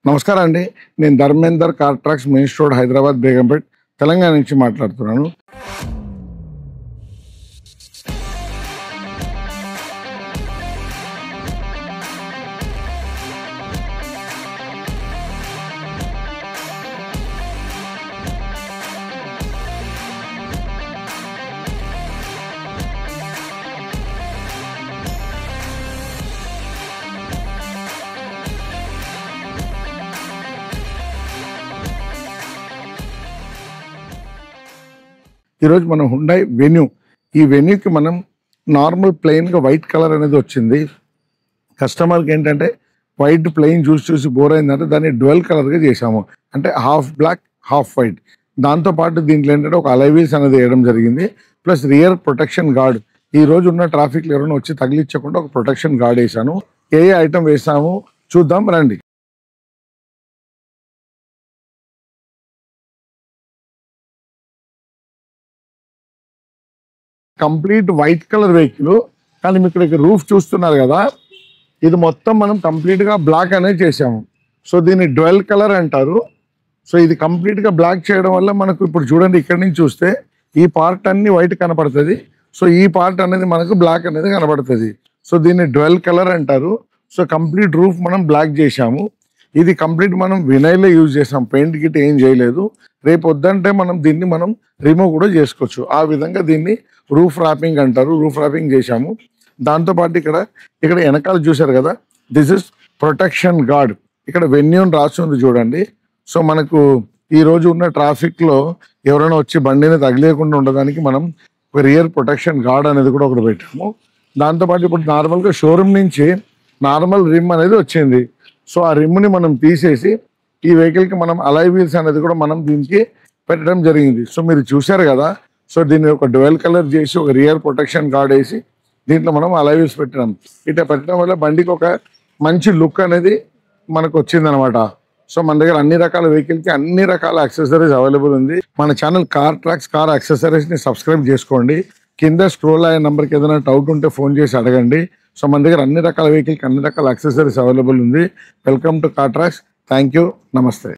నమస్కారం అండి. నేను Dharmender car tracks main road Hyderabad Begumpet Telangana నుంచి మాట్లాడుతున్నాను. ఈరోజు మనం హుండై వెన్యూ, ఈ వెన్యూకి మనం నార్మల్ ప్లెయిన్గా వైట్ కలర్ అనేది వచ్చింది. కస్టమర్కి ఏంటంటే వైట్ ప్లెయిన్ చూసి బోర్ అయిందంటే దాన్ని డ్వెల్ కలర్గా చేసాము, అంటే హాఫ్ బ్లాక్ హాఫ్ వైట్. దాంతోపాటు దీంట్లో ఏంటంటే ఒక అలై వీల్స్ అనేది వేయడం జరిగింది, ప్లస్ రియర్ ప్రొటెక్షన్ గార్డ్. ఈ రోజు ఉన్న ట్రాఫిక్లో ఎవరైనా వచ్చి తగిలించకుండా ఒక ప్రొటెక్షన్ గార్డ్ వేసాను. ఏ ఐటమ్ వేసాము చూద్దాం రండి. కంప్లీట్ వైట్ కలర్ వెహికల్, కానీ మీకు ఇక్కడ రూఫ్ చూస్తున్నారు కదా, ఇది మొత్తం మనం కంప్లీట్గా బ్లాక్ అనేది చేసాము. సో దీన్ని డ్వెల్ కలర్ అంటారు. సో ఇది కంప్లీట్గా బ్లాక్ చేయడం వల్ల మనకు ఇప్పుడు చూడండి, ఇక్కడ నుంచి చూస్తే ఈ పార్ట్ అన్ని వైట్ కనపడుతుంది. సో ఈ పార్ట్ అనేది మనకు బ్లాక్ అనేది కనపడుతుంది. సో దీన్ని డ్వెల్ కలర్ అంటారు. సో కంప్లీట్ రూఫ్ మనం బ్లాక్ చేసాము. ఇది కంప్లీట్ మనం వినైల్లో యూజ్ చేసాం, పెయింట్ గిట్ ఏం చేయలేదు. రేపు వద్దంటే మనం దీన్ని రిమూవ్ కూడా చేసుకోవచ్చు. ఆ విధంగా దీన్ని రూఫ్ ర్యాపింగ్ అంటారు. రూఫ్ ర్యాపింగ్ చేశాము. దాంతోపాటు ఇక్కడ వెనకాల చూశారు కదా, దిస్ ఇస్ ప్రొటెక్షన్ గార్డ్. ఇక్కడ వెన్యూ రాసి ఉంది చూడండి. సో మనకు ఈ రోజు ఉన్న ట్రాఫిక్లో ఎవరైనా వచ్చి బండిని తగిలేయకుండా ఉండడానికి మనం ఒక రియర్ ప్రొటెక్షన్ గార్డ్ అనేది కూడా ఒకటి పెట్టాము. దాంతోపాటు ఇప్పుడు నార్మల్గా షోరూమ్ నుంచి నార్మల్ రిమ్ అనేది వచ్చింది. సో ఆ రిమ్ని మనం తీసేసి ఈ వెహికల్కి మనం అలై వీల్స్ అనేది కూడా మనం దీనికి పెట్టడం జరిగింది. సో మీరు చూశారు కదా. సో దీన్ని ఒక డ్వెల్ కలర్ చేసి ఒక రియర్ ప్రొటెక్షన్ గార్డ్ వేసి దీంట్లో మనం అలై వీల్స్ పెట్టినాం. ఇట్లా పెట్టడం వల్ల బండికి ఒక మంచి లుక్ అనేది మనకు వచ్చిందనమాట. సో మన దగ్గర అన్ని రకాల వెహికల్కి అన్ని రకాల యాక్సెసరీస్ అవైలబుల్ ఉంది. మన ఛానల్ కార్ ట్రాక్స్ కార్ యాక్సెసరీస్ని సబ్స్క్రైబ్ చేసుకోండి. కింద స్క్రోల్ అయ్యే నెంబర్కి ఏదైనా డౌట్ ఉంటే ఫోన్ చేసి అడగండి. సో మన దగ్గర అన్ని రకాల వెహికల్కి అన్ని రకాల యాక్సెసరీస్ అవైలబుల్ ఉంది. Welcome to car tracks. Thank you. నమస్తే.